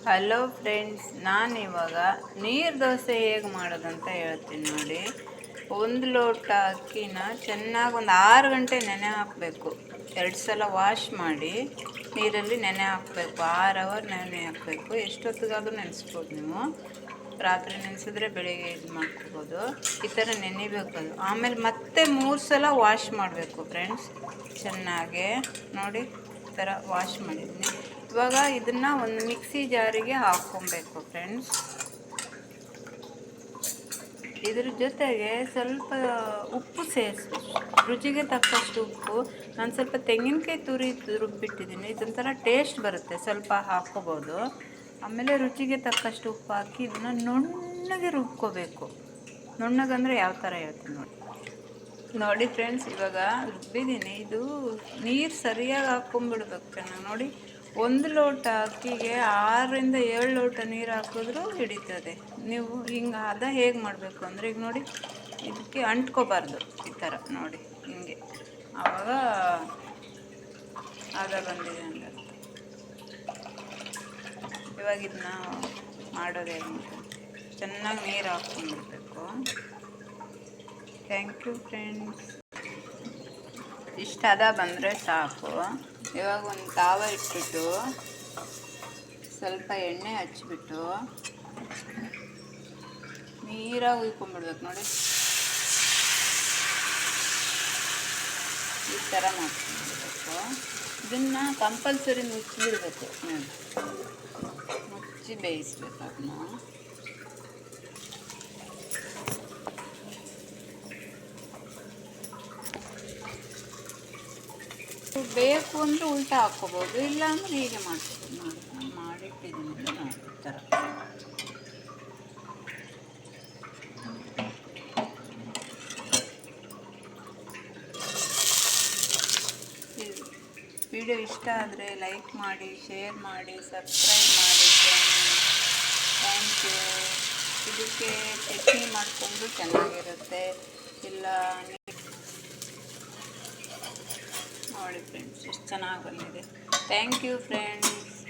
Hello friends, ನಾನಿವಾಗ ನೀರು ದೋಸೆ ಹೇಗೆ ಮಾಡೋದಂತ ಹೇಳ್ತೀನಿ ನೋಡಿ. 1 ಲೋಟ ಅಕ್ಕಿನ ಚೆನ್ನಾಗಿ ಒಂದು 6 ಗಂಟೆ ನೆನೆ ಹಾಕಬೇಕು. 2 ಸಲ ವಾಶ್ ಮಾಡಿ ನೀರಲ್ಲಿ ನೆನೆ ಹಾಕಬೇಕು. 6 ಅವರ್ ನೆನೆ ಹಾಕಬೇಕು. ಎಷ್ಟೊತ್ತಿಗಾದರೂ ನೆನೆಸ್ಬೋದು ನೀವು. ರಾತ್ರಿ ನೆನೆಸಿದ್ರೆ ಬೆಳಿಗ್ಗೆ ಇದು ಮಾಡ್ಕೋಬೋದು. ಈ ಥರ ನೆನೆಬೇಕು ಅದು. ಆಮೇಲೆ ಮತ್ತೆ 3 ಸಲ ವಾಶ್ ಮಾಡಬೇಕು ಫ್ರೆಂಡ್ಸ್, ಚೆನ್ನಾಗೆ ನೋಡಿ. ಈ ಥರ ವಾಶ್ ಮಾಡಿದ್ದೀನಿ. ಇವಾಗ ಇದನ್ನು ಒಂದು ಮಿಕ್ಸಿ ಜಾರಿಗೆ ಹಾಕ್ಕೊಬೇಕು ಫ್ರೆಂಡ್ಸ್. ಇದ್ರ ಜೊತೆಗೆ ಸ್ವಲ್ಪ ಉಪ್ಪು ಸೇರಿಸ್ಬೇಕು, ರುಚಿಗೆ ತಕ್ಕಷ್ಟು ಉಪ್ಪು. ನಾನು ಸ್ವಲ್ಪ ತೆಂಗಿನಕಾಯಿ ರುಬ್ಬಿಟ್ಟಿದ್ದೀನಿ. ಇದೊಂಥರ ಟೇಸ್ಟ್ ಬರುತ್ತೆ, ಸ್ವಲ್ಪ ಹಾಕ್ಕೋಬೋದು. ಆಮೇಲೆ ರುಚಿಗೆ ತಕ್ಕಷ್ಟು ಉಪ್ಪು ಹಾಕಿ ಇದನ್ನು ನುಣ್ಣಗೆ ರುಬ್ಕೋಬೇಕು. ನುಣ್ಣಗಂದರೆ ಯಾವ ಥರ ಹೇಳ್ತೀನಿ ನೋಡಿ ಫ್ರೆಂಡ್ಸ್. ಇವಾಗ ರುಬ್ಬಿದ್ದೀನಿ. ಇದು ನೀರು ಸರಿಯಾಗಿ ಹಾಕ್ಕೊಂಬಿಡ್ಬೇಕು ಚೆನ್ನಾಗಿ ನೋಡಿ. 1 ಲೋಟ ಅಕ್ಕಿಗೆ 6 ರಿಂದ 7 ಲೋಟ ನೀರು ಹಾಕಿದ್ರೂ ಹಿಡಿತದೆ. ನೀವು ಹಿಂಗೆ ಹೇಗೆ ಮಾಡಬೇಕು ಅಂದರೆ, ಈಗ ನೋಡಿ, ಇದಕ್ಕೆ ಅಂಟ್ಕೋಬಾರ್ದು. ಈ ಥರ ನೋಡಿ, ಹಿಂಗೆ. ಆವಾಗ ಬಂದಿದೆ ಅಂತ. ಇವಾಗ ಇದನ್ನ ಮಾಡೋದು ಹೇಗೆ ಅಂತ ಚೆನ್ನಾಗಿ ನೀರು ಹಾಕ್ಕೊಂಡ್ಬಿಡ್ಬೇಕು. Thank you friends. ಇಷ್ಟ ಬಂದರೆ ಸಾಕು. ಇವಾಗ ಒಂದು ತಾವ ಇಟ್ಬಿಟ್ಟು ಸ್ವಲ್ಪ ಎಣ್ಣೆ ಹಚ್ಬಿಟ್ಟು ನೀರಾಗಿ ಹುಯ್ಕೊಂಡ್ಬಿಡ್ಬೇಕು ನೋಡಿ. ಈ ಥರ ಮಾಡ್ಕೊಂಡ್ಬಿಡ್ಬೇಕು. ಇದನ್ನು ಕಂಪಲ್ಸರಿ ಮುಚ್ಚಿಬಿಡ್ಬೇಕು. ಮುಚ್ಚಿ ಬೇಯಿಸ್ಬೇಕು ಅದನ್ನ. ಬೇಕು ಅಂದರೆ ಉಲ್ಟಾ ಹಾಕ್ಕೋಬೋದು, ಇಲ್ಲ ಅಂದರೆ ಹೀಗೆ ಮಾಡ್ಕೋಬೋದು. ನೋಡಿ, ನಾನು ಮಾಡಿಟ್ಟಿದ್ದೀನಿ ನೋಡಿ. ಈ ಥರ ವಿಡಿಯೋ ಇಷ್ಟ ಆದರೆ ಲೈಕ್ ಮಾಡಿ, ಶೇರ್ ಮಾಡಿ, ಸಬ್ಸ್ಕ್ರೈಬ್ ಮಾಡಿ. Thank you. ಇದಕ್ಕೆ ಚಟ್ನಿ ಮಾಡಿಕೊಂಡು ಚೆನ್ನಾಗಿರುತ್ತೆ. ಇಲ್ಲ ನೋಡಿ ಫ್ರೆಂಡ್ಸ್, ಎಷ್ಟು ಚೆನ್ನಾಗಿ ಬಂದಿದೆ. Thank you friends.